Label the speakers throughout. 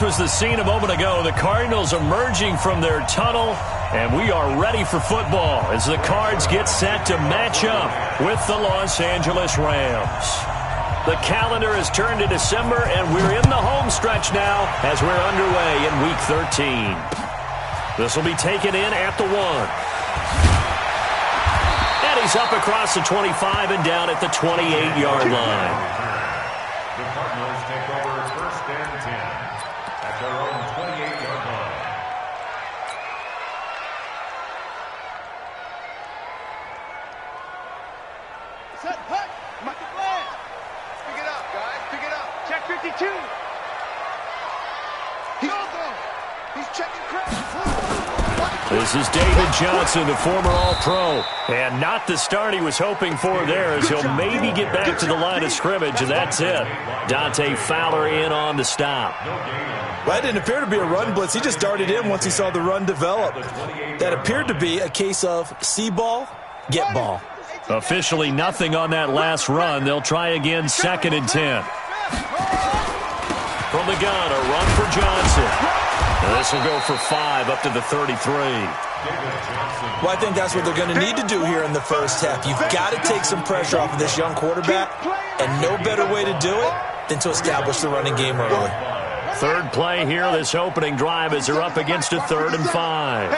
Speaker 1: Was the scene a moment ago. The Cardinals emerging from their tunnel, and we are ready for football as the Cards get set to match up with the Los Angeles Rams. The calendar has turned to December, and we're in the home stretch now as we're underway in Week 13. This will be taken in at the 1. And he's up across the 25 and down at the 28-yard line.
Speaker 2: The Cardinals take over first and 10. At their own 28-yard line.
Speaker 3: Set, hut, Michael Bland. Pick it up, guys, pick it up. Check 52. He's checking crash.
Speaker 1: This is David Johnson, the former All-Pro. And not the start he was hoping for there, as he'll maybe get back to the line of scrimmage, and that's it. Dante Fowler in on the stop.
Speaker 4: Well, that didn't appear to be a run blitz. He just darted in once he saw the run develop. That appeared to be a case of see ball, get ball.
Speaker 1: Officially nothing on that last run. They'll try again, 2nd and 10. From the gun, a run for Johnson. This will go for 5 up to the 33.
Speaker 4: Well, I think that's what they're going to need to do here in the first half. You've got to take some pressure off of this young quarterback, and no better way to do it than to establish the running game early.
Speaker 1: Third play here, this opening drive, as they're up against a 3rd and 5.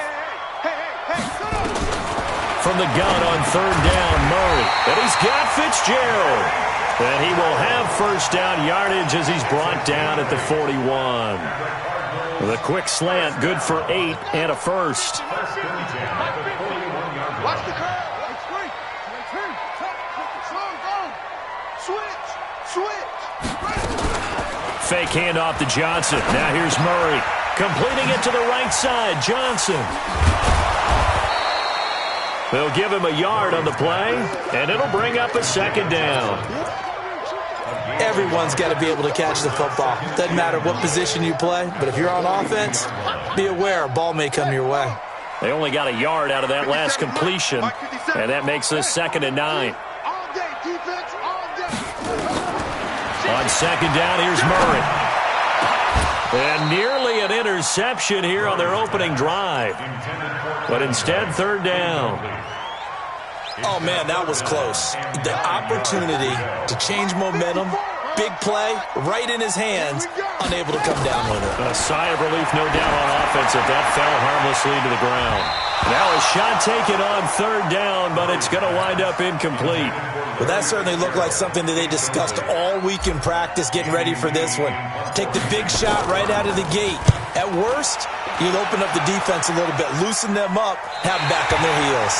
Speaker 1: From the gun on 3rd down, Murray. And he's got Fitzgerald. And he will have first down yardage as he's brought down at the 41. The quick slant, good for 8 and a first.
Speaker 3: Watch the curve. Switch.
Speaker 1: Fake handoff to Johnson. Now here's Murray. Completing it to the right side. Johnson. They'll give him a yard on the play, and it'll bring up a 2nd down.
Speaker 4: Everyone's got to be able to catch the football. Doesn't matter what position you play, but if you're on offense, be aware a ball may come your way.
Speaker 1: They only got a yard out of that last completion, and that makes us 2nd and 9. On 2nd down, here's Murray. And nearly an interception here on their opening drive. But instead, 3rd down.
Speaker 4: Oh, man, that was close. The opportunity to change momentum, big play, right in his hands, unable to come down with it.
Speaker 1: A sigh of relief, no doubt, on offense if that fell harmlessly to the ground. Now a shot taken on 3rd down, but it's going to wind up incomplete.
Speaker 4: Well, that certainly looked like something that they discussed all week in practice getting ready for this one. Take the big shot right out of the gate. At worst, you'll open up the defense a little bit, loosen them up, have them back on their heels.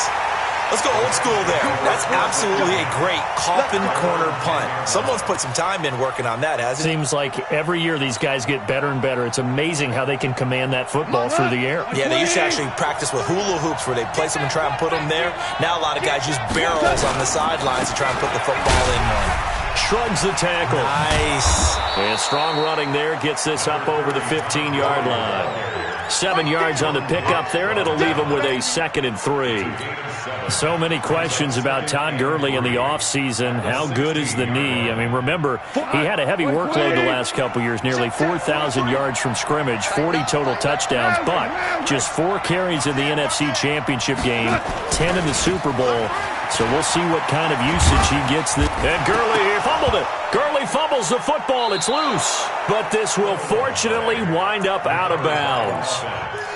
Speaker 4: Let's go old school there. That's absolutely a great coffin corner punt. Someone's put some time in working on that, hasn't it?
Speaker 1: Seems like every year these guys get better and better. It's amazing how they can command that football through the air.
Speaker 4: Yeah, they used to actually practice with hula hoops where they place them and try and put them there. Now a lot of guys use barrels on the sidelines to try and put the football in one.
Speaker 1: Shrugs the tackle.
Speaker 4: Nice.
Speaker 1: And strong running there gets this up over the 15-yard line. 7 yards on the pickup there, and it'll leave him with a 2nd and 3. So many questions about Todd Gurley in the offseason. How good is the knee? I mean, remember, he had a heavy workload the last couple years, nearly 4,000 yards from scrimmage, 40 total touchdowns, but just 4 carries in the NFC Championship game, 10 in the Super Bowl. So we'll see what kind of usage he gets. And Gurley fumbled it. Gurley fumbles the football. It's loose. But this will fortunately wind up out of bounds.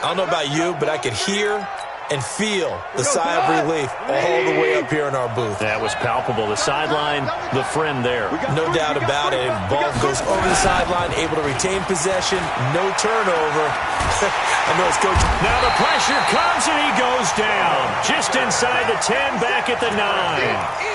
Speaker 4: I don't know about you, but I could hear and feel the sigh of relief all the way up here in our booth.
Speaker 1: That was palpable. The sideline, the friend there.
Speaker 4: No doubt about it. Ball goes over the sideline, able to retain possession, no turnover. I know it's coach.
Speaker 1: Now the pressure comes and he goes down. Just inside the 10, back at the 9.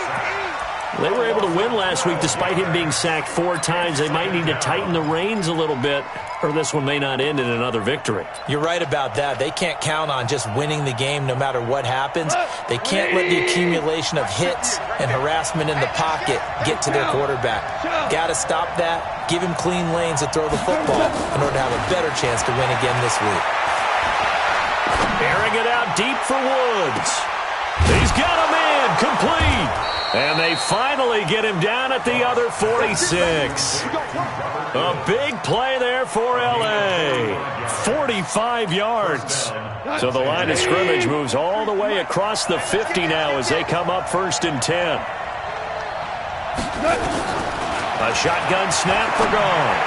Speaker 1: They were able to win last week despite him being sacked 4 times. They might need to tighten the reins a little bit, or this one may not end in another victory.
Speaker 4: You're right about that. They can't count on just winning the game no matter what happens. They can't let the accumulation of hits and harassment in the pocket get to their quarterback. Got to stop that, give him clean lanes to throw the football in order to have a better chance to win again this week.
Speaker 1: Airing it out deep for Woods. He's got a man complete. And they finally get him down at the other 46. A big play there for L.A. 45 yards. So the line of scrimmage moves all the way across the 50 now as they come up 1st and 10. A shotgun snap for Goff.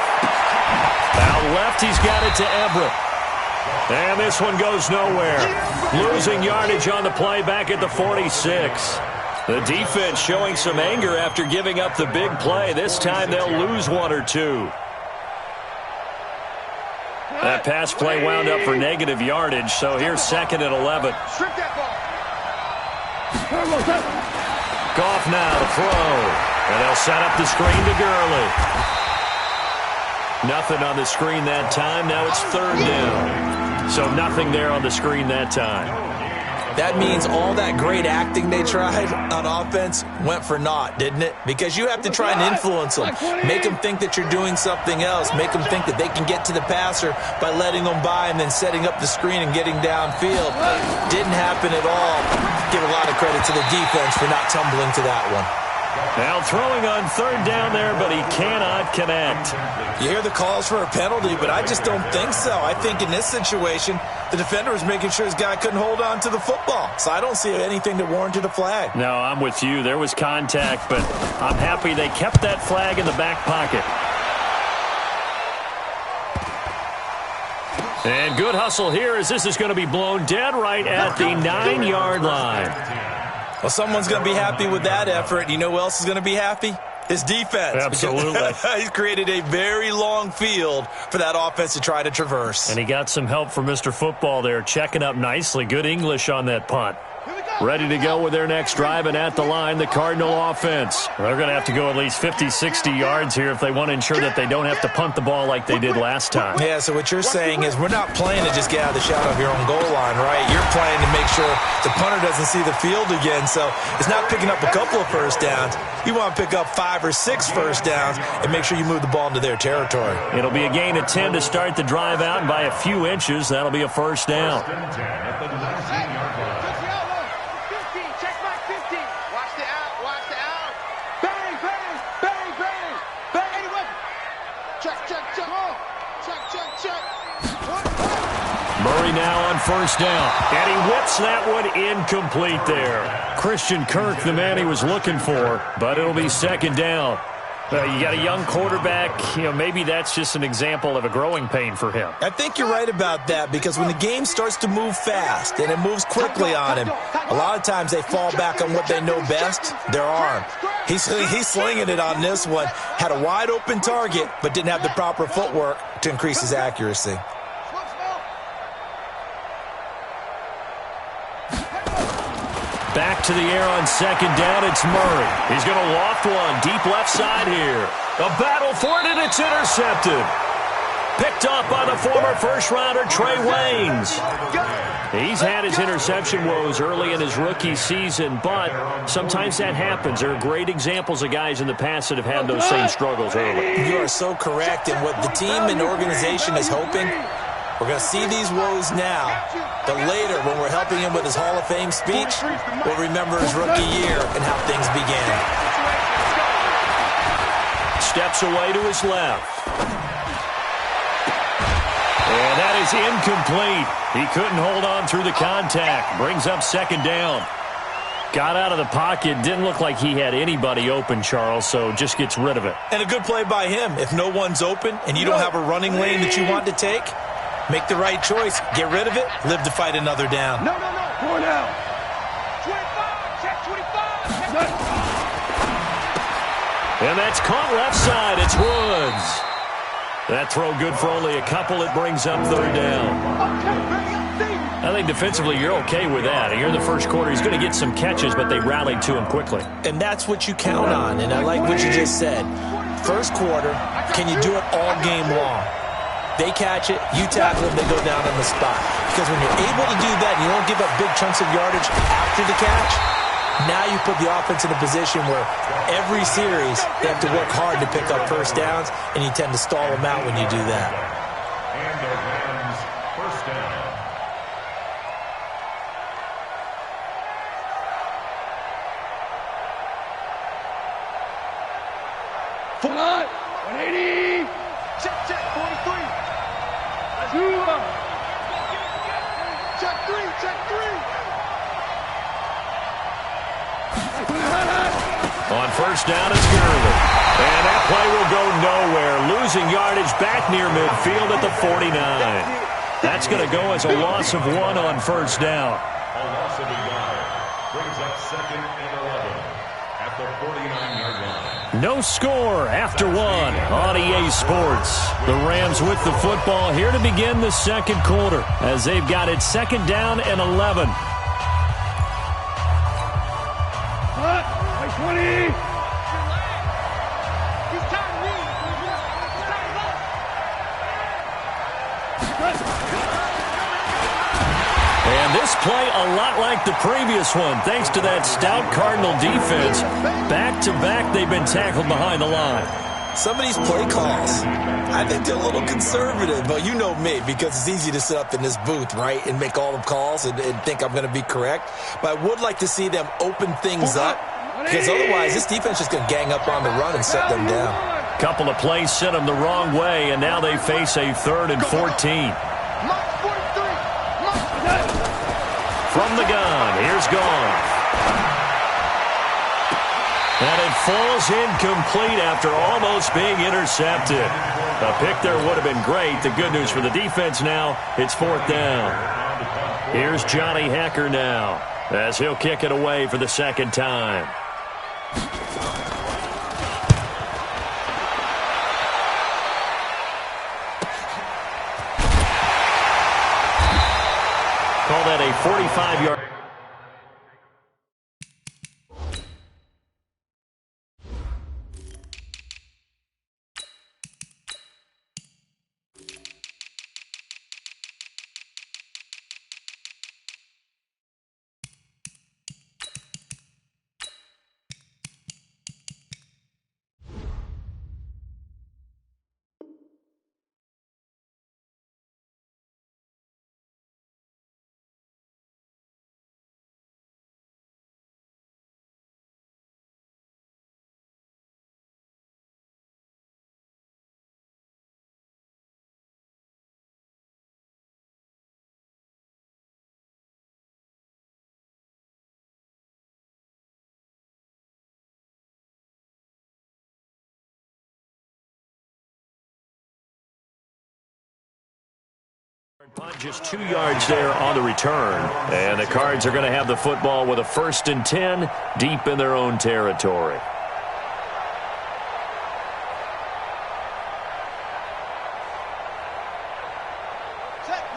Speaker 1: Out left, he's got it to Everett. And this one goes nowhere. Losing yardage on the play back at the 46. The defense showing some anger after giving up the big play. This time they'll lose one or two. That pass play wound up for negative yardage, so here's 2nd and 11. Goff now to throw. And they'll set up the screen to Gurley. Nothing on the screen that time. Now it's 3rd down. So nothing there on the screen that time.
Speaker 4: That means all that great acting they tried on offense went for naught, didn't it? Because you have to try and influence them. Make them think that you're doing something else. Make them think that they can get to the passer by letting them by and then setting up the screen and getting downfield. Didn't happen at all. Give a lot of credit to the defense for not tumbling to that one.
Speaker 1: Now throwing on 3rd down there, but he cannot connect.
Speaker 4: You hear the calls for a penalty, but I just don't think so. I think in this situation, the defender was making sure his guy couldn't hold on to the football. So I don't see anything that warranted a flag.
Speaker 1: No, I'm with you. There was contact, but I'm happy they kept that flag in the back pocket. And good hustle here as this is going to be blown dead right at the 9-yard line.
Speaker 4: Well, someone's going to be happy with that effort. You know who else is going to be happy? His defense.
Speaker 1: Absolutely.
Speaker 4: He's created a very long field for that offense to try to traverse.
Speaker 1: And he got some help from Mr. Football there, checking up nicely. Good English on that punt. Ready to go with their next drive, and at the line, the Cardinal offense. They're going to have to go at least 50, 60 yards here if they want to ensure that they don't have to punt the ball like they did last time.
Speaker 4: Yeah, so what you're saying is we're not playing to just get out of the shadow of your own goal line, right? You're playing to make sure the punter doesn't see the field again. So it's not picking up a couple of first downs. You want to pick up 5 or 6 first downs and make sure you move the ball into their territory.
Speaker 1: It'll be a gain of 10 to start the drive out, and by a few inches, that'll be a first down. Murray now on first down, and he whips that one incomplete there. Christian Kirk, the man he was looking for, but it'll be 2nd down. You got a young quarterback, maybe that's just an example of a growing pain for him.
Speaker 4: I think you're right about that, because when the game starts to move fast and it moves quickly on him, a lot of times they fall back on what they know best, their arm. He's slinging it on this one. Had a wide open target, but didn't have the proper footwork to increase his accuracy.
Speaker 1: Back to the air on 2nd down, it's Murray. He's going to loft one deep left side here. A battle for it, and it's intercepted. Picked off by the former first-rounder Trey Waynes. He's had his interception woes early in his rookie season, but sometimes that happens. There are great examples of guys in the past that have had those same struggles early.
Speaker 4: You are so correct, and what the team and organization is hoping, we're going to see these woes now, but later when we're helping him with his Hall of Fame speech, we'll remember his rookie year and how things began.
Speaker 1: Steps away to his left. And that is incomplete. He couldn't hold on through the contact. Brings up 2nd down. Got out of the pocket. Didn't look like he had anybody open, Charles, so just gets rid of it.
Speaker 4: And a good play by him. If no one's open and you don't have a running lane that you want to take, make the right choice. Get rid of it. Live to fight another down.
Speaker 3: No. Going out. 25. Check 25.
Speaker 1: And that's caught left side. It's Woods. That throw good for only a couple. It brings up 3rd down. I think defensively you're okay with that. Here in the first quarter, he's going to get some catches, but they rallied to him quickly.
Speaker 4: And that's what you count on, and I like what you just said. First quarter, can you do it all game long? They catch it, you tackle them, they go down on the spot. Because when you're able to do that and you don't give up big chunks of yardage after the catch, now you put the offense in a position where every series they have to work hard to pick up first downs, and you tend to stall them out when you do that.
Speaker 2: And their Rams, first down.
Speaker 3: Check three, check three.
Speaker 1: On first down, it's Gurley. And that play will go nowhere. Losing yardage back near midfield at the 49. That's going to go as a loss of 1 on first down.
Speaker 2: A loss of a yard. Brings up 2nd and 11 at the 49-yard line.
Speaker 1: No score after 1 on EA Sports. The Rams with the football here to begin the second quarter as they've got it 2nd down and 11.
Speaker 3: 20.
Speaker 1: And this play a lot like the previous one, thanks to that stout Cardinal defense. Back-to-back, they've been tackled behind the line.
Speaker 4: Some of these play calls, I think they're a little conservative, but you know me, because it's easy to sit up in this booth, right, and make all the calls and think I'm going to be correct. But I would like to see them open things up, because otherwise this defense is going to gang up on the run and set them down.
Speaker 1: Couple of plays sent them the wrong way, and now they face a 3rd and 14. From the gun, here's Goff. And it falls incomplete after almost being intercepted. A pick there would have been great. The good news for the defense now, it's 4th down. Here's Johnny Hecker now as he'll kick it away for the 2nd time. Call that a 45-yard. Punt just 2 yards there on the return. And the Cards are going to have the football with a 1st and 10 deep in their own territory.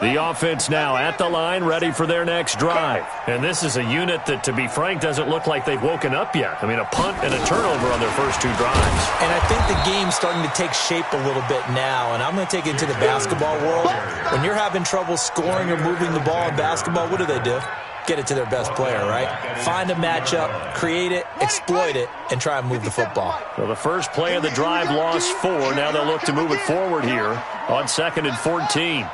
Speaker 1: The offense now at the line, ready for their next drive. And this is a unit that, to be frank, doesn't look like they've woken up yet. I mean, a punt and a turnover on their first 2 drives.
Speaker 4: And I think the game's starting to take shape a little bit now. And I'm going to take it into the basketball world. When you're having trouble scoring or moving the ball in basketball, what do? Get it to their best player, right? Find a matchup, create it, exploit it, and try and move the football.
Speaker 1: So the first play of the drive lost 4. Now they'll look to move it forward here on 2nd and 14.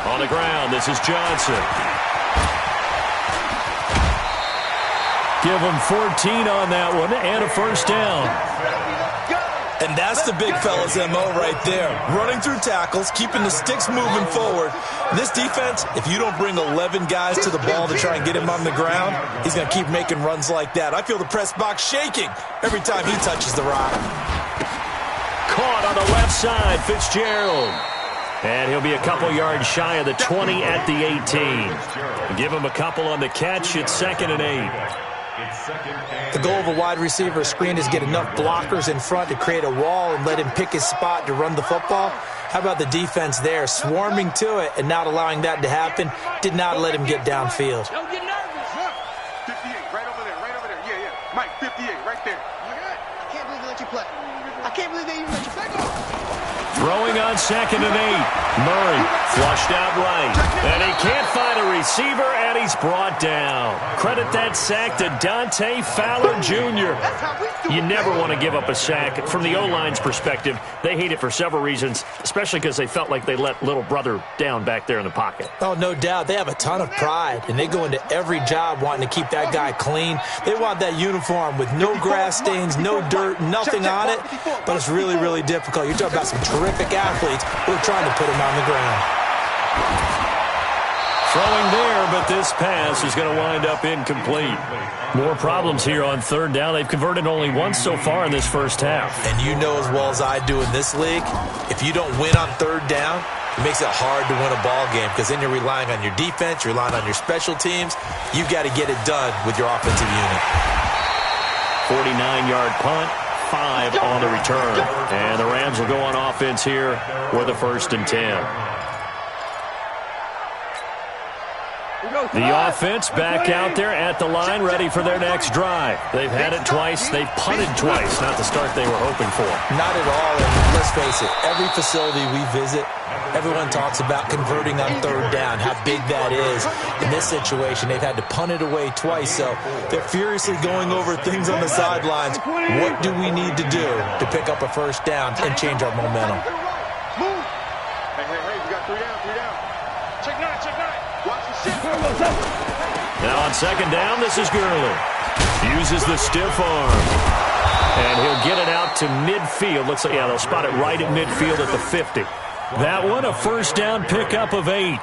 Speaker 1: On the ground, this is Johnson. Give him 14 on that one and a 1st down.
Speaker 4: And that's the big fella's MO right there. Running through tackles, keeping the sticks moving forward. This defense, if you don't bring 11 guys to the ball to try and get him on the ground, he's going to keep making runs like that. I feel the press box shaking every time he touches the rock.
Speaker 1: Caught on the left side, Fitzgerald. And he'll be a couple yards shy of the 20 at the 18. Give him a couple on the catch. It's 2nd and 8.
Speaker 4: The goal of a wide receiver screen is get enough blockers in front to create a wall and let him pick his spot to run the football. How about the defense there, swarming to it and not allowing that to happen? Did not let him get downfield.
Speaker 3: Don't get nervous. 58, right over there, right over there. Yeah. Mike, 58, right there. I can't believe they let you play. I can't believe they even let you back off.
Speaker 1: Throwing on 2nd and 8. Murray flushed out right. And he can't find a receiver, and he's brought down. Credit that sack to Dante Fowler Jr. You never want to give up a sack. From the O-line's perspective, they hate it for several reasons, especially because they felt like they let little brother down back there in the pocket.
Speaker 4: Oh, no doubt. They have a ton of pride, and they go into every job wanting to keep that guy clean. They want that uniform with no grass stains, no dirt, nothing on it, but it's really, really difficult. You're talking about some terrific athletes who are trying to put him on the ground.
Speaker 1: Throwing there, but this pass is going to wind up incomplete. More problems here on 3rd down. They've converted only once so far in this first half.
Speaker 4: And you know as well as I do in this league, if you don't win on 3rd down, it makes it hard to win a ball game because then you're relying on your defense, you're relying on your special teams. You've got to get it done with your offensive unit.
Speaker 1: 49-yard punt, 5 on the return. And the Rams will go on offense here with a 1st and 10. The offense back out there at the line, ready for their next drive. They've had it twice. They've punted twice. Not the start they were hoping for.
Speaker 4: Not at all. And let's face it, every facility we visit, everyone talks about converting on 3rd down, how big that is. In this situation, they've had to punt it away twice, so they're furiously going over things on the sidelines. What do we need to do to pick up a 1st down and change our momentum?
Speaker 3: Move. Hey, we got 3 down. Check 9. Watch the shit.
Speaker 1: Now on 2nd down, this is Gurley. Uses the stiff arm. And he'll get it out to midfield. Looks like, yeah, they'll spot it right at midfield at the 50. That one, a 1st down pickup of 8.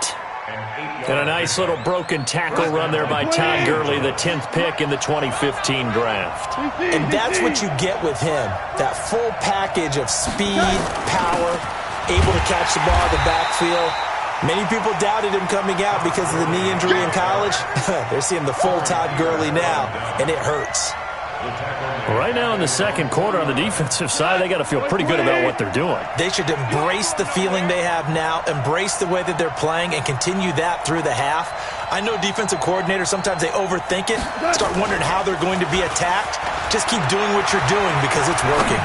Speaker 1: And a nice little broken tackle run there by Todd Gurley, the 10th pick in the 2015 draft.
Speaker 4: And that's what you get with him, that full package of speed, power, able to catch the ball in the backfield. Many people doubted him coming out because of the knee injury in college. They're seeing the full Todd Gurley now, and it hurts.
Speaker 1: Right now in the 2nd quarter on the defensive side, they got to feel pretty good about what they're doing.
Speaker 4: They should embrace the feeling they have now, embrace the way that they're playing, and continue that through the half. I know defensive coordinators, sometimes they overthink it, start wondering how they're going to be attacked. Just keep doing what you're doing because it's working.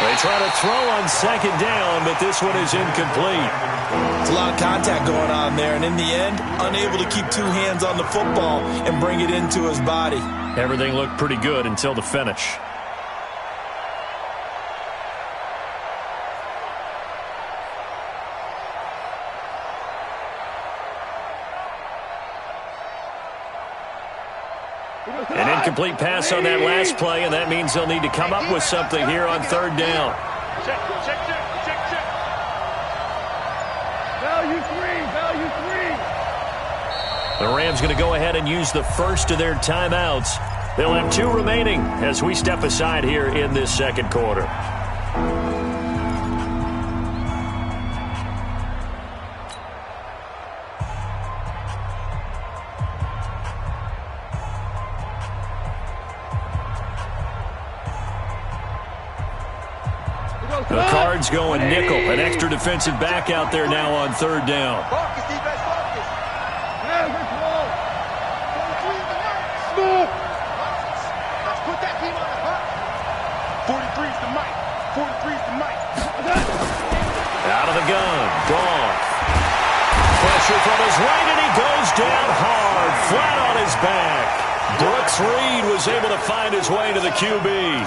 Speaker 1: They try to throw on 2nd down, but this one is incomplete.
Speaker 4: There's a lot of contact going on there, and in the end, unable to keep 2 hands on the football and bring it into his body.
Speaker 1: Everything looked pretty good until the finish. An incomplete pass on that last play, and that means they'll need to come up with something here on 3rd down.
Speaker 3: Check. Value 3.
Speaker 1: The Rams going to go ahead and use the first of their timeouts. They'll have 2 remaining as we step aside here in this 2nd quarter. The Cards going nickel. An extra defensive back out there now on 3rd down.
Speaker 3: Focus, defense, focus. Smooth. Let's put that team on the hunt. 43's the mic. 43's the mic.
Speaker 1: Out of the gun. Gone. Pressure from his right, and he goes down hard, flat on his back. Brooks Reed was able to find his way to the QB.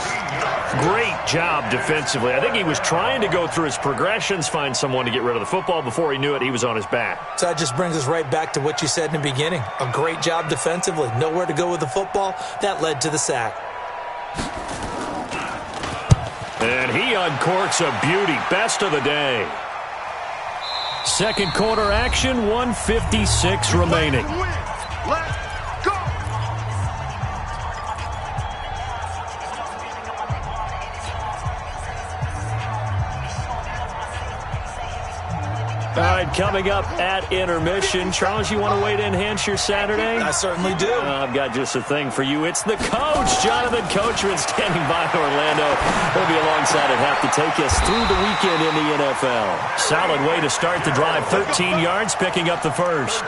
Speaker 1: Great job defensively. I think he was trying to go through his progressions, find someone to get rid of the football. Before he knew it, he was on his back.
Speaker 4: So that just brings us right back to what you said in the beginning. A great job defensively. Nowhere to go with the football. That led to the sack.
Speaker 1: And he uncorks a beauty. Best of the day. 2nd quarter action, 1:56 remaining.
Speaker 3: Let's go.
Speaker 1: All right, coming up at intermission. Charles, you want to wait to enhance your Saturday?
Speaker 4: I certainly do.
Speaker 1: I've got just a thing for you. It's the coach, Jonathan Coachman, standing by in Orlando. He'll be alongside and have to take us through the weekend in the NFL. Solid way to start the drive. 13 yards, picking up the first.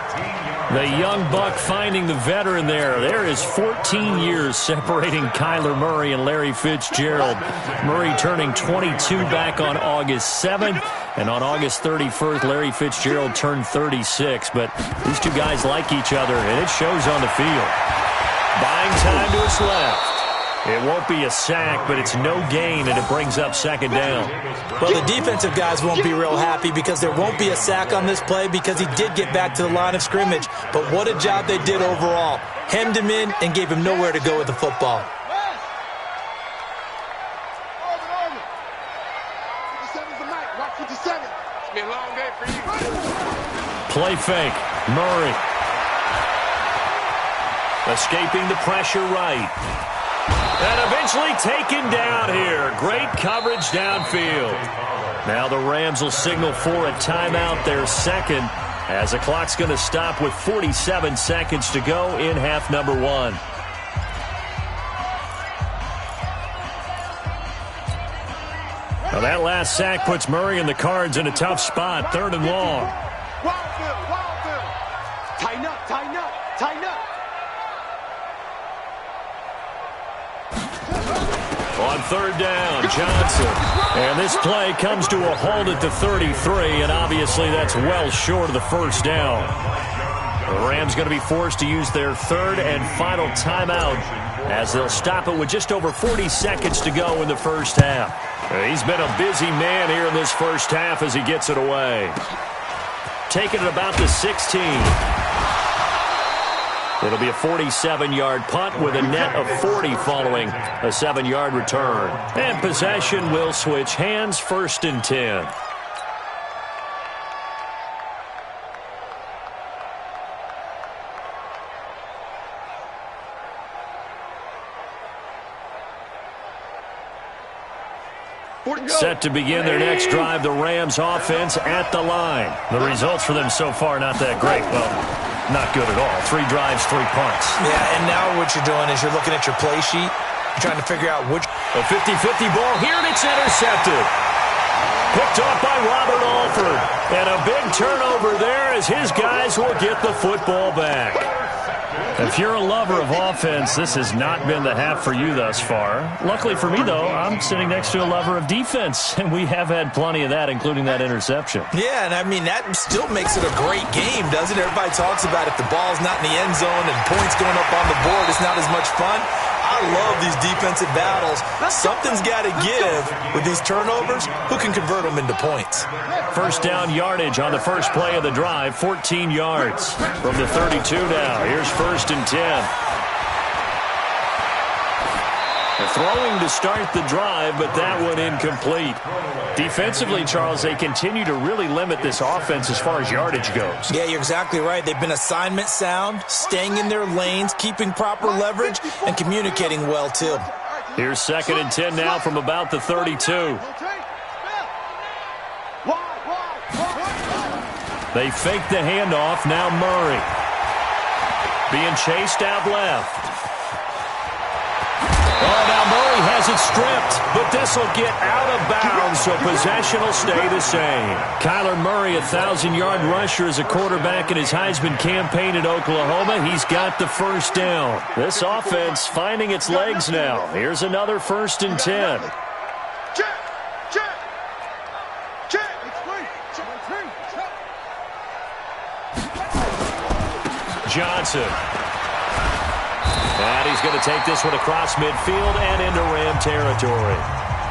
Speaker 1: The young buck finding the veteran there. There is 14 years separating Kyler Murray and Larry Fitzgerald. Murray turning 22 back on August 7th. And on August 31st, Larry Fitzgerald turned 36. But these two guys like each other, and it shows on the field. Buying time to his left. It won't be a sack, but it's no gain, and it brings up second down.
Speaker 4: Well, the defensive guys won't be real happy because there won't be a sack on this play because he did get back to the line of scrimmage. But what a job they did overall. Hemmed him in and gave him nowhere to go with the football.
Speaker 1: Play fake. Murray. Escaping the pressure right. And eventually taken down here. Great coverage downfield. Now the Rams will signal for a timeout, their second, as the clock's going to stop with 47 seconds to go in half number one. Now that last sack puts Murray and the Cards in a tough spot, 3rd and long.
Speaker 3: Tighten up, tighten up, tighten up.
Speaker 1: On 3rd down, Johnson. And this play comes to a halt at the 33, and obviously that's well short of the first down. The Rams going to be forced to use their 3rd and final timeout as they'll stop it with just over 40 seconds to go in the first half. He's been a busy man here in this first half as he gets it away. Taking it about the 16. It'll be a 47-yard punt with a net of 40 following a 7-yard return. And possession will switch hands, 1st and 10. Set to begin their next drive, the Rams offense at the line. The results for them so far not that great. Well, not good at all. 3 drives, 3 punts.
Speaker 4: Yeah, and now what you're doing is you're looking at your play sheet. You're trying to figure out which.
Speaker 1: A 50-50 ball here, and it's intercepted. Picked off by Robert Alford. And a big turnover there as his guys will get the football back. If you're a lover of offense, this has not been the half for you thus far. Luckily for me, though, I'm sitting next to a lover of defense, and we have had plenty of that, including that interception.
Speaker 4: Yeah, and I mean, that still makes it a great game, doesn't it? Everybody talks about if the ball's not in the end zone and points going up on the board, it's not as much fun. I love these defensive battles. Something's got to give with these turnovers. Who can convert them into points?
Speaker 1: First down yardage on the first play of the drive, 14 yards from the 32 now. Here's 1st and 10. Throwing to start the drive, but that one incomplete. Defensively, Charles, they continue to really limit this offense as far as yardage goes.
Speaker 4: Yeah, you're exactly right. They've been assignment sound, staying in their lanes, keeping proper leverage, and communicating well, too.
Speaker 1: Here's 2nd and 10 now from about the 32. They fake the handoff. Now Murray. Being chased out left. Oh, now Murray has it stripped, but this will get out of bounds, so possession will stay the same. Kyler Murray, a 1,000-yard rusher as a quarterback in his Heisman campaign at Oklahoma. He's got the first down. This offense finding its legs now. Here's another 1st and 10. Johnson. And he's going to take this one across midfield and into Ram territory.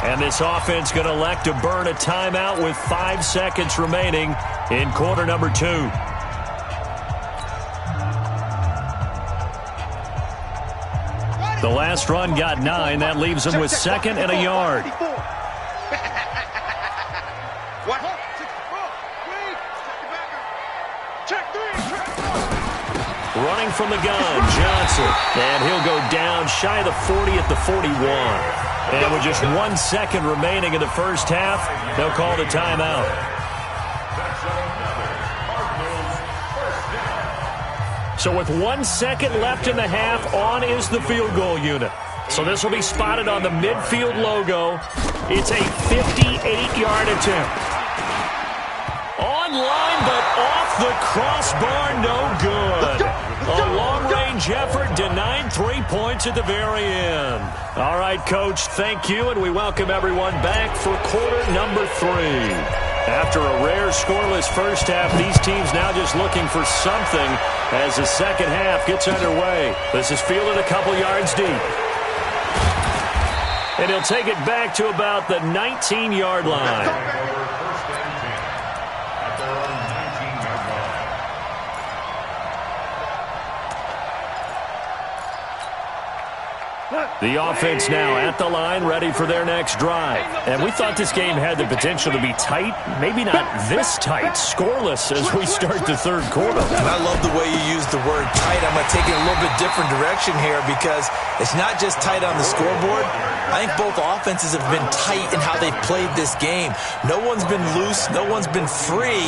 Speaker 1: And this offense going to elect to burn a timeout with 5 seconds remaining in quarter number 2. The last run got 9. That leaves them with 2nd and a yard. Running from the gun, Johnson. And he'll go down shy of the 40 at the 41. And with just 1 second remaining in the first half, they'll call the timeout. So with 1 second left in the half, on is the field goal unit. So this will be spotted on the midfield logo. It's a 58-yard attempt. On line, but off the crossbar, no good. A long-range effort denied 3 points at the very end. All right, Coach, thank you, and we welcome everyone back for quarter number 3. After a rare scoreless first half, these teams now just looking for something as the second half gets underway. This is fielded a couple yards deep. And he'll take it back to about the 19-yard line. The offense now at the line, ready for their next drive. And we thought this game had the potential to be tight, maybe not this tight, scoreless as we start the third quarter.
Speaker 4: And I love the way you use the word tight. I'm going to take it a little bit different direction here because it's not just tight on the scoreboard. I think both offenses have been tight in how they've played this game. No one's been loose. No one's been free.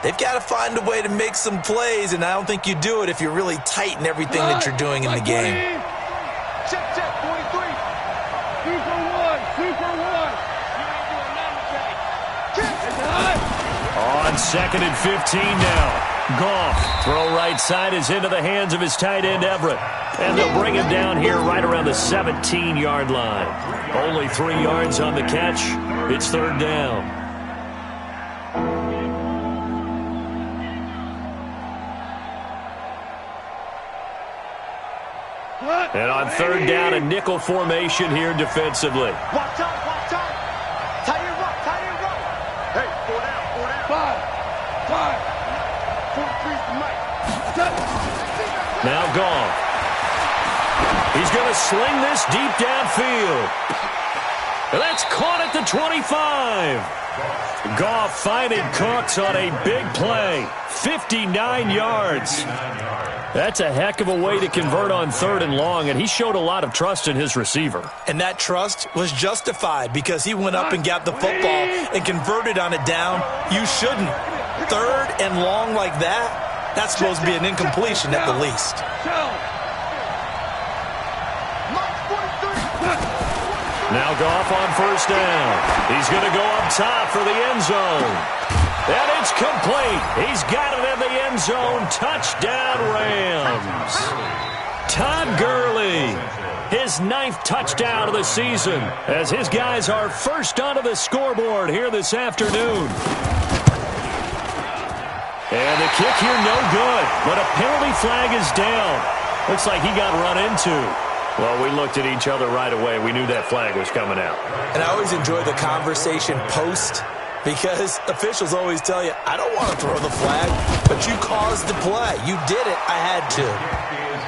Speaker 4: They've got to find a way to make some plays, and I don't think you do it if you're really tight in everything that you're doing in the game.
Speaker 3: Check, 43. 2 for 1. 2 for 1.
Speaker 1: On 2nd and 15 now. Goff, throw right side is into the hands of his tight end, Everett. And they'll bring him down here right around the 17-yard line. Only 3 yards on the catch. It's third down. And on third down, a nickel formation here defensively.
Speaker 3: Watch out, watch out. Tie your rope, tie your rope. Hey, 4 down. 5. 43's the mic.
Speaker 1: Now Goff. He's going to sling this deep downfield. And that's caught at the 25. Goff finding Cooks on a big play. 59 yards. That's a heck of a way to convert on third and long, and he showed a lot of trust in his receiver.
Speaker 4: And that trust was justified because he went up and got the football and converted on a down. You shouldn't. Third and long like that, that's supposed to be an incompletion at the least.
Speaker 1: Now Goff on first down. He's going to go up top for the end zone. And it's complete. He's got it in the end zone. Touchdown, Rams. Todd Gurley, his 9th touchdown of the season, as his guys are first onto the scoreboard here this afternoon. And the kick here no good, but a penalty flag is down. Looks like he got run into. Well, we looked at each other right away. We knew that flag was coming out.
Speaker 4: And I always enjoy the conversation post because officials always tell you, I don't want to throw the flag, but you caused the play. You did it. I had to.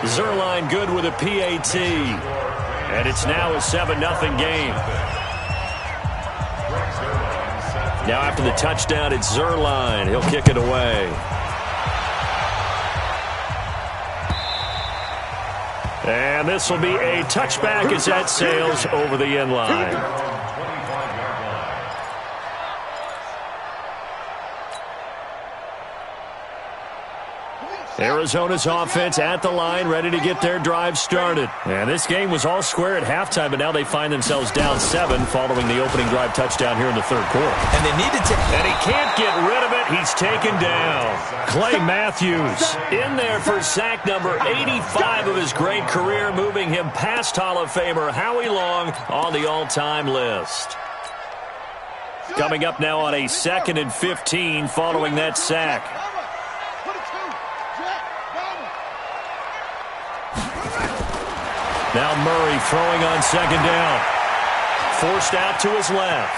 Speaker 1: Zuerlein good with a PAT. And it's now a 7-0 game. Now after the touchdown, it's Zuerlein. He'll kick it away. And this will be a touchback as that sails over the end line. Arizona's offense at the line, ready to get their drive started. And this game was all square at halftime, but now they find themselves down 7 following the opening drive touchdown here in the third quarter.
Speaker 4: And they needed to...
Speaker 1: And he can't get rid of it. He's taken down. Clay Matthews in there for sack number 85 of his great career, moving him past Hall of Famer Howie Long on the all-time list. Coming up now on a 2nd and 15 following that sack. Now Murray throwing on second down. Forced out to his left.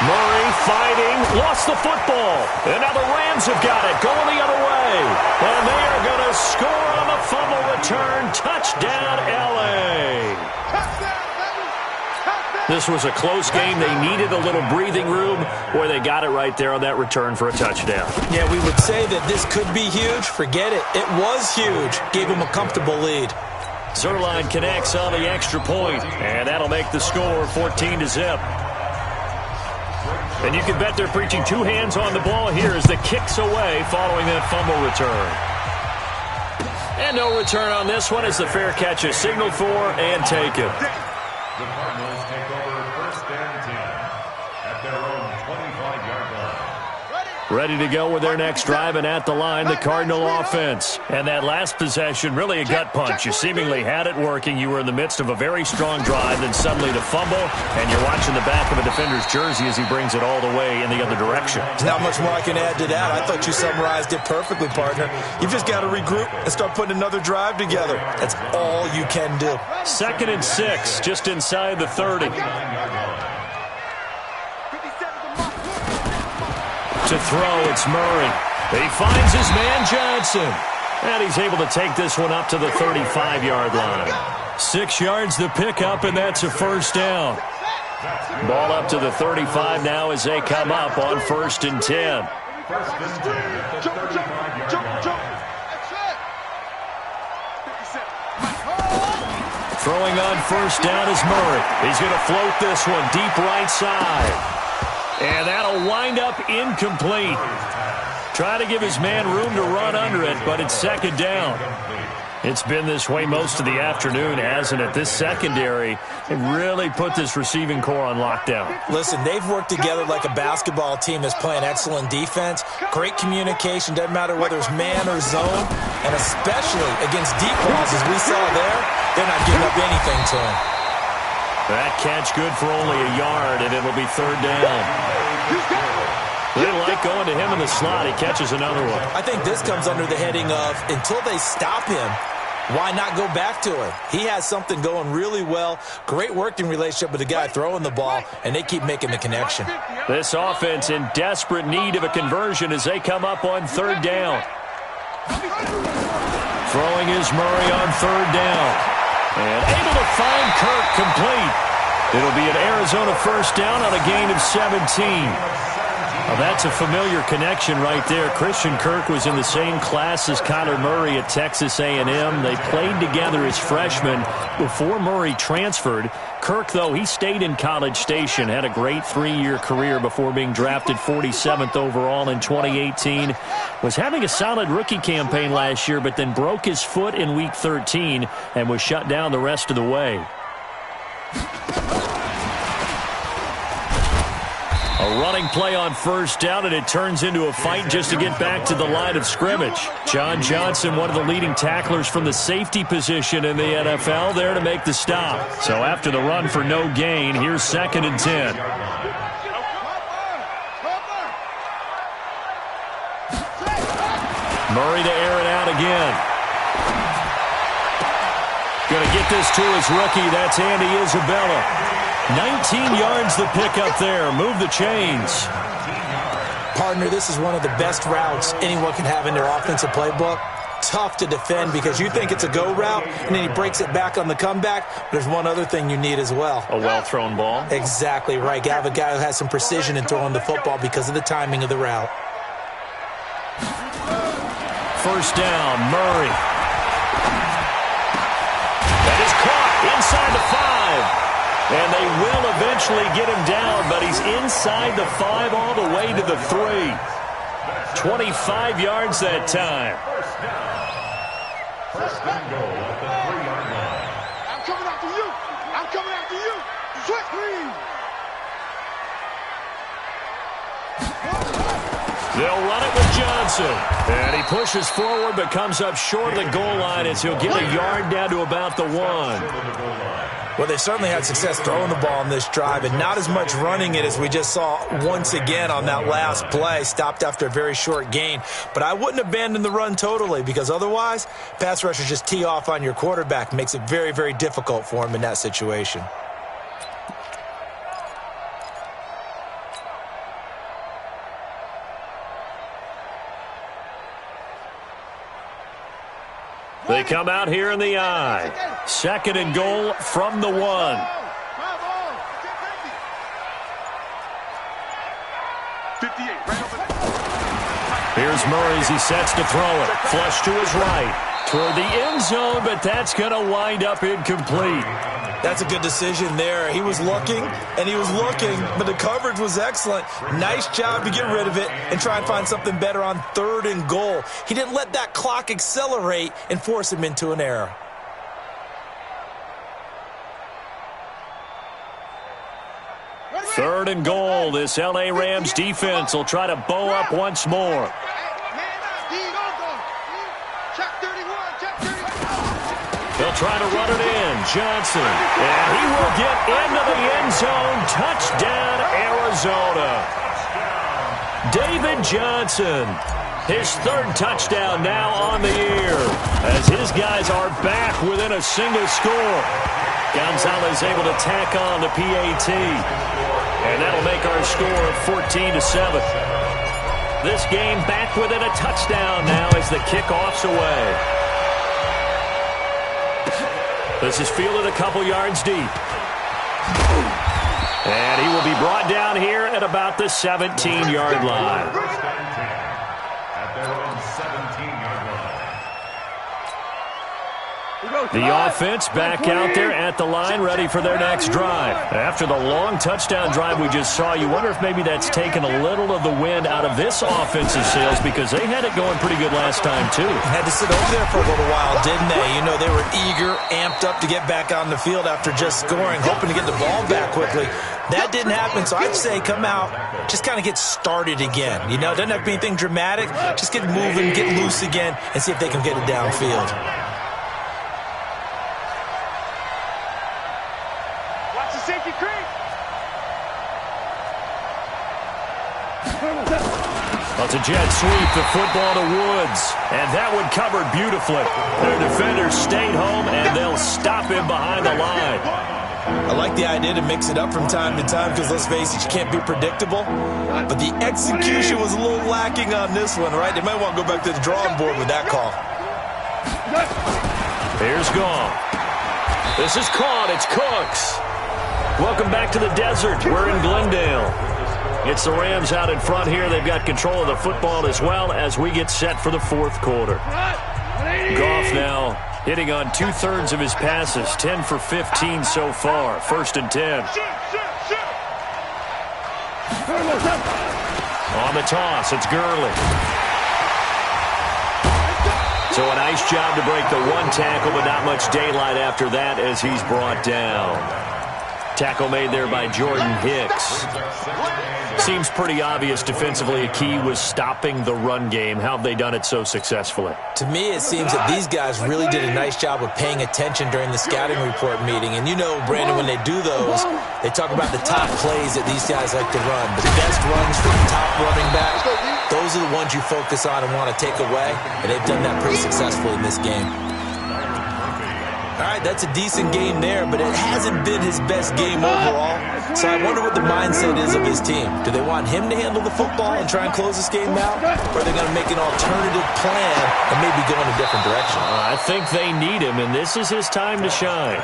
Speaker 1: Murray fighting, lost the football. And now the Rams have got it, going the other way. And they are going to score on the fumble return. Touchdown, L.A. This was a close game. They needed a little breathing room where they got it right there on that return for a touchdown.
Speaker 4: Yeah, we would say that this could be huge. Forget it. It was huge. Gave them a comfortable lead.
Speaker 1: Zuerlein connects on the extra point, and that'll make the score 14-0. And you can bet they're preaching 2 hands on the ball here as the kick's away following that fumble return. And no return on this one as the fair catch is signaled for and taken.
Speaker 2: The Cardinals take over 1st and 10 at their own 25-yard line.
Speaker 1: Ready to go with their next drive, and at the line, the Cardinal offense. And that last possession, really a gut punch. You seemingly had it working. You were in the midst of a very strong drive, then suddenly the fumble, and you're watching the back of a defender's jersey as he brings it all the way in the other direction.
Speaker 4: There's not much more I can add to that. I thought you summarized it perfectly, partner. You've just got to regroup and start putting another drive together. That's all you can do.
Speaker 1: 2nd and 6, just inside the 30. To throw, it's Murray. He finds his man Johnson. And he's able to take this one up to the 35-yard line. 6 yards the pickup, and that's a first down. Ball up to the 35 now as they come up on 1st and 10. Throwing on 1st down is Murray. He's going to float this one deep right side. And that'll wind up incomplete. Try to give his man room to run under it, but it's 2nd down. It's been this way most of the afternoon, hasn't it? This secondary really put this receiving core on lockdown.
Speaker 4: Listen, they've worked together like a basketball team that's playing excellent defense. Great communication, doesn't matter whether it's man or zone, and especially against deep balls, as we saw there, they're not giving up anything to him.
Speaker 1: That catch good for only a yard, and it'll be 3rd down. They like going to him in the slot. He catches another one.
Speaker 4: I think this comes under the heading of, until they stop him, why not go back to him? He has something going really well. Great working relationship with the guy throwing the ball, and they keep making the connection.
Speaker 1: This offense in desperate need of a conversion as they come up on 3rd down. Throwing is Murray on 3rd down. And able to find Kirk complete. It'll be an Arizona 1st down on a gain of 17. Well, that's a familiar connection right there. Christian Kirk was in the same class as Kyler Murray at Texas A&M. They played together as freshmen before Murray transferred. Kirk, though, he stayed in College Station, had a great 3-year career before being drafted 47th overall in 2018. Was having a solid rookie campaign last year, but then broke his foot in Week 13 and was shut down the rest of the way. A running play on 1st down, and it turns into a fight just to get back to the line of scrimmage. John Johnson, one of the leading tacklers from the safety position in the NFL, there to make the stop. So after the run for no gain, here's 2nd and 10. Murray to air it out again. Going to get this to his rookie. That's Andy Isabella. 19 yards the pickup there. Move the chains.
Speaker 4: Partner, this is one of the best routes anyone can have in their offensive playbook. Tough to defend because you think it's a go route, and then he breaks it back on the comeback. There's one other thing you need as well.
Speaker 1: A well-thrown ball?
Speaker 4: Exactly right. You have a guy who has some precision in throwing the football because of the timing of the route.
Speaker 1: 1st down, Murray. That is caught inside the 5. And they will eventually get him down, but he's inside the 5 all the way to the 3. 25 yards that time.
Speaker 2: First and goal at the 3-yard line.
Speaker 3: I'm coming after you. I'm coming after you. Switch, please.
Speaker 1: They'll run it with Johnson. And he pushes forward but comes up short of the goal line as he'll get a yard down to about the 1.
Speaker 4: Well, they certainly had success throwing the ball on this drive and not as much running it as we just saw once again on that last play. Stopped after a very short gain. But I wouldn't abandon the run totally because otherwise, pass rushers just tee off on your quarterback. Makes it very, very difficult for him in that situation.
Speaker 1: They come out here in the I. 2nd and goal from the 1. Here's Murray as he sets to throw it. Flush to his right. Toward the end zone, but that's going to wind up incomplete.
Speaker 4: That's a good decision there. He was looking, and he was looking, but the coverage was excellent. Nice job to get rid of it and try and find something better on 3rd and goal. He didn't let that clock accelerate and force him into an error.
Speaker 1: 3rd and goal. This L.A. Rams defense will try to bow up once more. They'll try to run it in. Johnson. And he will get into the end zone. Touchdown, Arizona. David Johnson. His 3rd touchdown now on the year as his guys are back within a single score. Gonzalez able to tack on the PAT. And that'll make our score 14-7. This game back within a touchdown now as the kickoff's away. This is fielded a couple yards deep. And he will be brought down here at about the 17-yard line. The offense back out there at the line, ready for their next drive. After the long touchdown drive we just saw, you wonder if maybe that's taken a little of the wind out of this offensive sails because they had it going pretty good last time, too.
Speaker 4: Had to sit over there for a little while, didn't they? You know, they were eager, amped up to get back on the field after just scoring, hoping to get the ball back quickly. That didn't happen, so I'd say come out, just kind of get started again. You know, it doesn't have to be anything dramatic. Just get moving, get loose again, and see if they can get it downfield.
Speaker 1: Well, it's a jet sweep, the football to Woods, and that one covered beautifully. Their defenders stayed home, and they'll stop him behind the line.
Speaker 4: I like the idea to mix it up from time to time because, let's face it, you can't be predictable. But the execution was a little lacking on this one, right? They might want to go back to the drawing board with that call.
Speaker 1: Here's Goff. This is caught. It's Cooks. Welcome back to the desert. We're in Glendale. It's the Rams out in front here. They've got control of the football as well as we get set for the 4th quarter. Goff now hitting on 2/3 of his passes, 10 for 15 so far. 1st and 10. On the toss, it's Gurley. So a nice job to break the one tackle, but not much daylight after that as he's brought down. Tackle made there by Jordan Hicks. Seems pretty obvious defensively a key was stopping the run game. How have they done it so successfully?
Speaker 4: To me, it seems that these guys really did a nice job of paying attention during the scouting report meeting. And you know, Brandon, when they do those, they talk about the top plays that these guys like to run. The best runs from the top running back, those are the ones you focus on and want to take away. And they've done that pretty successfully in this game. All right, that's a decent game there, but it hasn't been his best game overall. So I wonder what the mindset is of his team. Do they want him to handle the football and try and close this game out? Or are they going to make an alternative plan and maybe go in a different direction?
Speaker 1: I think they need him, and this is his time to shine.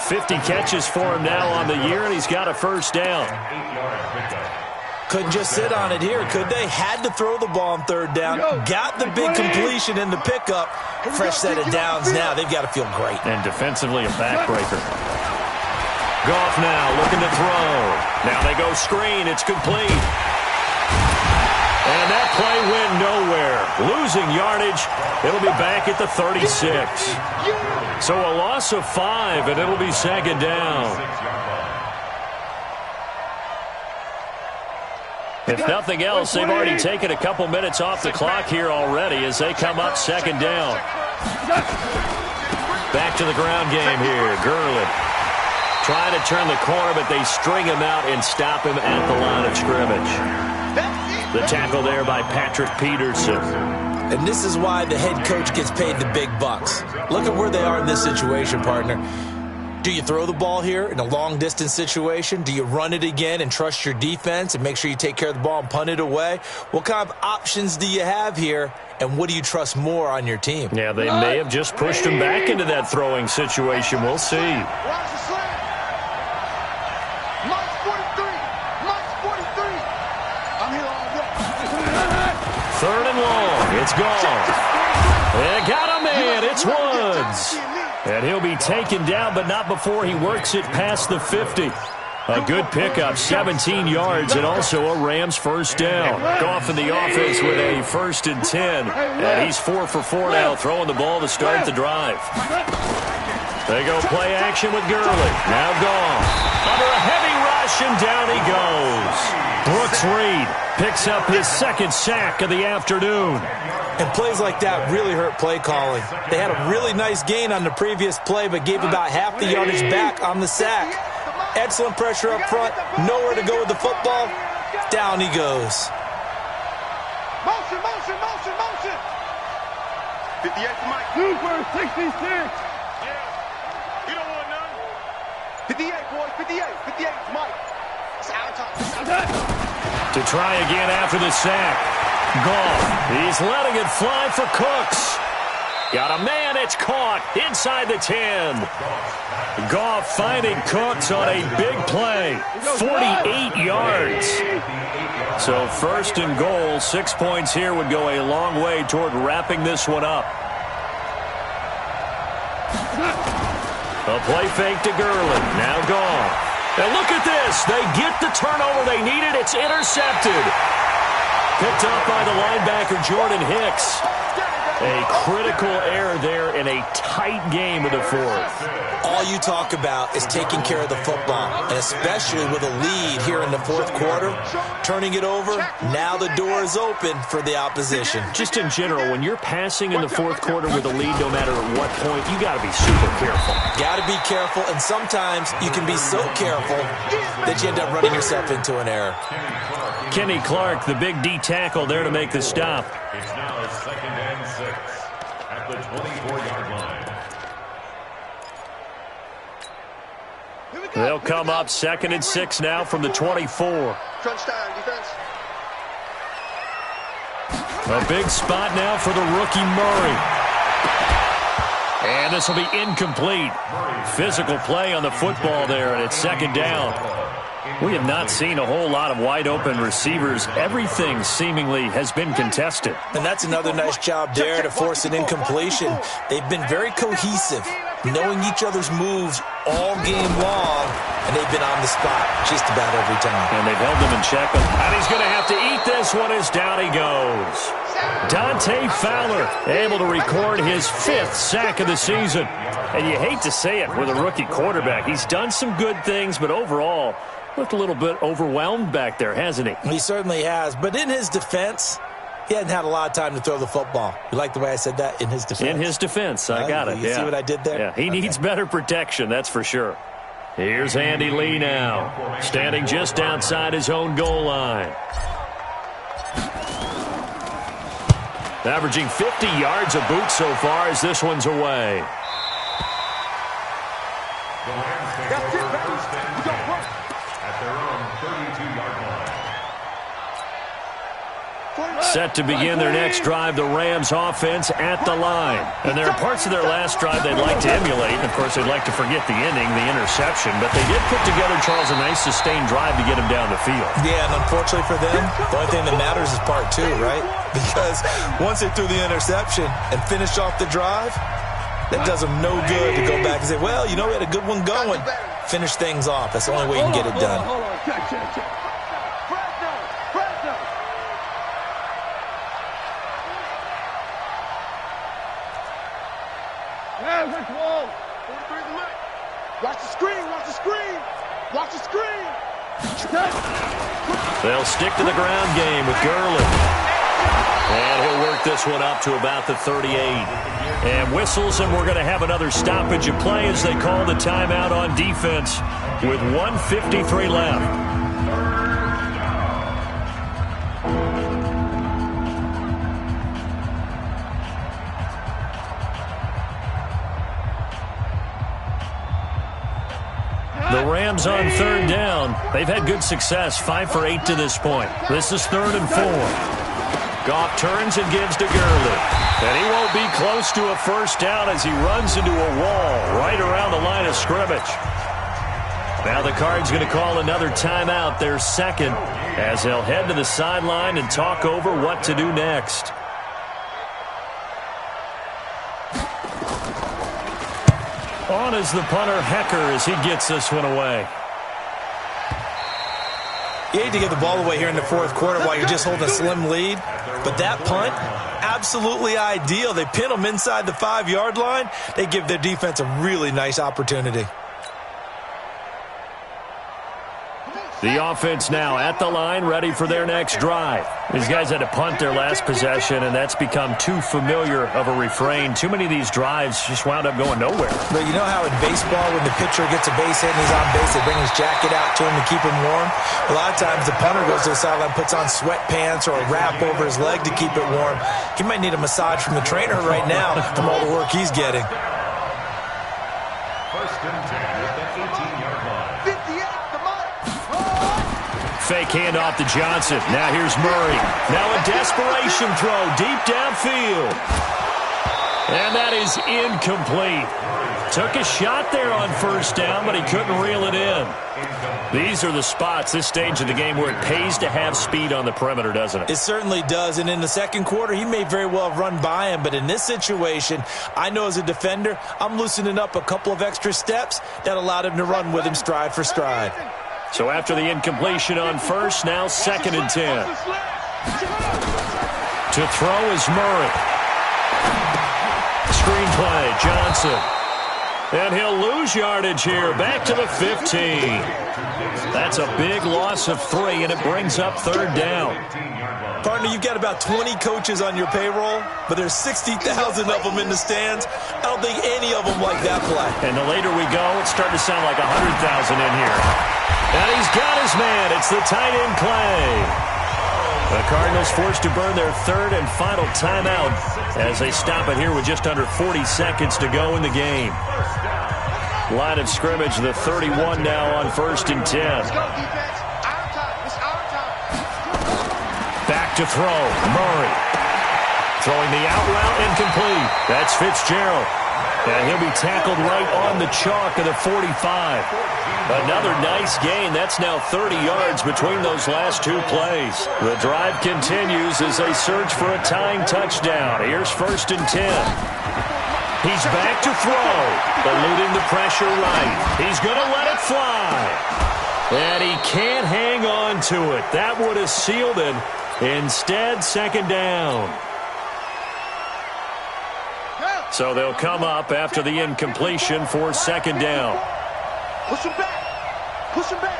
Speaker 1: 50 catches for him now on the year, and he's got a 1st down.
Speaker 4: Couldn't just sit on it here, could they? Had to throw the ball on 3rd down. Got the big completion in the pickup. Fresh set of downs now. They've got to feel great.
Speaker 1: And defensively, a backbreaker. Goff now looking to throw. Now they go screen. It's complete. And that play went nowhere. Losing yardage. It'll be back at the 36. So a loss of 5, and it'll be 2nd down. If nothing else, they've already taken a couple minutes off the clock here already as they come up 2nd down. Back to the ground game here. Gurley trying to turn the corner, but they string him out and stop him at the line of scrimmage. The tackle there by Patrick Peterson.
Speaker 4: And this is why the head coach gets paid the big bucks. Look at where they are in this situation, partner. Do you throw the ball here in a long-distance situation? Do you run it again and trust your defense and make sure you take care of the ball and punt it away? What kind of options do you have here, and what do you trust more on your team?
Speaker 1: Yeah, they may have just pushed him back into that throwing situation. We'll see.
Speaker 3: Watch the slam. Mike's 43. Mike's 43. I'm here all day.
Speaker 1: 3rd and long. It's gone. They got him in. It's Woods. And he'll be taken down, but not before he works it past the 50. A good pickup, 17 yards, and also a Rams 1st down. Goff in the offense with a 1st and 10. And he's 4 for 4 now, throwing the ball to start the drive. They go play action with Gurley. Now gone. Under a heavy rush, and down he goes. Brooks Reed picks up his second sack of the afternoon.
Speaker 4: And plays like that really hurt play calling. They had a really nice gain on the previous play, but gave about half the yardage back on the sack. Excellent pressure up front. Nowhere to go with the football. Down he goes.
Speaker 3: Motion, motion, motion, motion. 58 to Mike.
Speaker 5: Super 66.
Speaker 3: Yeah. You don't want none. 58, boys. 58. 58 to Mike. It's out of time.
Speaker 1: To try again after the sack. Goff. He's letting it fly for Cooks. Got a man. It's caught inside the 10. Goff finding Cooks on a big play. 48 yards. So first and goal, 6 points here would go a long way toward wrapping this one up. A play fake to Gurley. Now gone. And look at this. They get the turnover they needed. It's intercepted. Picked up by the linebacker, Jordan Hicks. A critical error there in a tight game of the fourth.
Speaker 4: All you talk about is taking care of the football, and especially with a lead here in the fourth quarter, turning it over, now the door is open for the opposition.
Speaker 1: Just in general, when you're passing in the fourth quarter with a lead, no matter at what point, you got to be super careful.
Speaker 4: Got to be careful, and sometimes you can be so careful that you end up running yourself into an error.
Speaker 1: Kenny Clark, the big D tackle there to make the stop.
Speaker 2: It's now 2nd and 6 at the 24-yard line.
Speaker 1: They'll come up 2nd and 6 now from the 24.
Speaker 3: Crunch time, defense.
Speaker 1: A big spot now for the rookie Murray. And this will be incomplete. Physical play on the football there, and it's 2nd down. We have not seen a whole lot of wide-open receivers. Everything seemingly has been contested.
Speaker 4: And that's another nice job there to force an incompletion. They've been very cohesive, knowing each other's moves all game long, and they've been on the spot just about every time.
Speaker 1: And they've held them in check. And he's going to have to eat this one as down he goes. Dante Fowler able to record his 5th sack of the season. And you hate to say it with a rookie quarterback. He's done some good things, but overall, looked a little bit overwhelmed back there, hasn't he?
Speaker 4: He certainly has. But in his defense, he hadn't had a lot of time to throw the football. You like the way I said that? In his defense?
Speaker 1: In his defense. I got it.
Speaker 4: You see what I did there?
Speaker 1: Yeah, he needs better protection, that's for sure. Here's Andy Lee now, standing just outside his own goal line. Averaging 50 yards a boot so far as this one's away.
Speaker 2: The Rams take over 1st and 10 at their own 32-yard line.
Speaker 1: Set to begin their next drive, the Rams offense at the line. And there are parts of their last drive they'd like to emulate. And, of course, they'd like to forget the ending, the interception. But they did put together, Charles, a nice sustained drive to get him down the field.
Speaker 4: Yeah, and unfortunately for them, the only thing that matters is part 2, right? Because once they threw the interception and finished off the drive, that does them no good to go back and say, well, you know, we had a good one going. Finish things off. That's the only way you can get it done.
Speaker 5: Hold on. Check. Yeah, which wall?
Speaker 3: 43 to Mike. Watch the screen, watch the screen. Watch the screen.
Speaker 1: They'll stick to the ground game with Gurley. And he'll work this one up to about the 38. And whistles, and we're going to have another stoppage of play as they call the timeout on defense with 1:53 left. The Rams on 3rd down. They've had good success, 5 for 8 to this point. This is 3rd and 4. Goff turns and gives to Gurley. And he won't be close to a first down as he runs into a wall right around the line of scrimmage. Now the Cards going to call another timeout, their 2nd, as they'll head to the sideline and talk over what to do next. On is the punter, Hecker, as he gets this one away.
Speaker 4: You hate to give the ball away here in the fourth quarter while you're just holding a slim lead, but that punt absolutely ideal. They pin them inside the 5-yard line. They give their defense a really nice opportunity.
Speaker 1: The offense now at the line, ready for their next drive. These guys had to punt their last possession, and that's become too familiar of a refrain. Too many of these drives just wound up going nowhere.
Speaker 4: But you know how in baseball, when the pitcher gets a base hit and he's on base, they bring his jacket out to him to keep him warm? A lot of times the punter goes to the sideline, puts on sweatpants or a wrap over his leg to keep it warm. He might need a massage from the trainer right now from all the work he's getting.
Speaker 2: First and 10 at the 18-yard line.
Speaker 3: 58, the mark.
Speaker 1: Fake handoff to Johnson. Now here's Murray. Now a desperation throw deep downfield. And that is incomplete. Took a shot there on first down, but he couldn't reel it in. These are the spots, this stage of the game, where it pays to have speed on the perimeter, doesn't it?
Speaker 4: It certainly does, and in the second quarter, he may very well have run by him, but in this situation, I know as a defender, I'm loosening up a couple of extra steps that allowed him to run with him stride for stride.
Speaker 1: So after the incompletion on first, now 2nd and 10. To throw is Murray. Screenplay, Johnson. And he'll lose yardage here, back to the 15. That's a big loss of 3, and it brings up 3rd down.
Speaker 4: Partner, you've got about 20 coaches on your payroll, but there's 60,000 of them in the stands. I don't think any of them like that play.
Speaker 1: And the later we go, it's starting to sound like 100,000 in here. And he's got his man. It's the tight end Clay. The Cardinals forced to burn their 3rd and final timeout as they stop it here with just under 40 seconds to go in the game. Line of scrimmage, the 31 now on 1st and 10.
Speaker 3: Let's go, defense. Our time. It's our time.
Speaker 1: Back to throw. Murray. Throwing the out route incomplete. That's Fitzgerald. And he'll be tackled right on the chalk of the 45. Another nice gain. That's now 30 yards between those last 2 plays. The drive continues as they search for a tying touchdown. Here's 1st and 10. He's back to throw. Eluding the pressure right. He's going to let it fly. And he can't hang on to it. That would have sealed it. Instead, 2nd down. So they'll come up after the incompletion for 2nd down.
Speaker 3: Push him back. Push him back.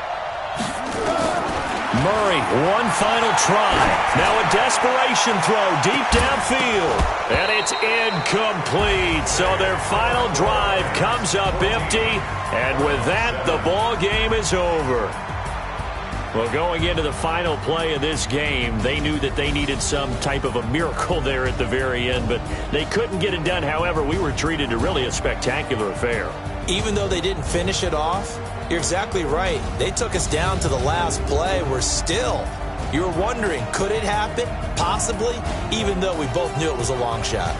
Speaker 1: Murray, one final try. Now a desperation throw deep downfield. And it's incomplete. So their final drive comes up empty. And with that, the ball game is over. Well, going into the final play of this game, they knew that they needed some type of a miracle there at the very end, but they couldn't get it done. However, we were treated to really a spectacular affair.
Speaker 4: Even though they didn't finish it off, you're exactly right. They took us down to the last play. We're still, you were wondering, could it happen? Possibly, even though we both knew it was a long shot.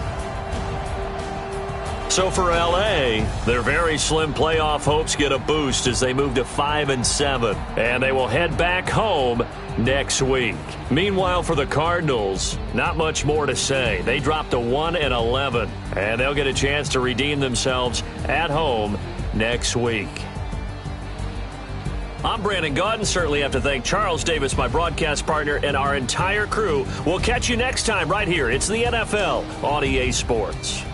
Speaker 1: So for L.A., their very slim playoff hopes get a boost as they move to 5-7, and they will head back home next week. Meanwhile, for the Cardinals, not much more to say. They dropped to 1-11, and they'll get a chance to redeem themselves at home next week. I'm Brandon Gaudin. Certainly have to thank Charles Davis, my broadcast partner, and our entire crew. We'll catch you next time right here. It's the NFL on EA Sports.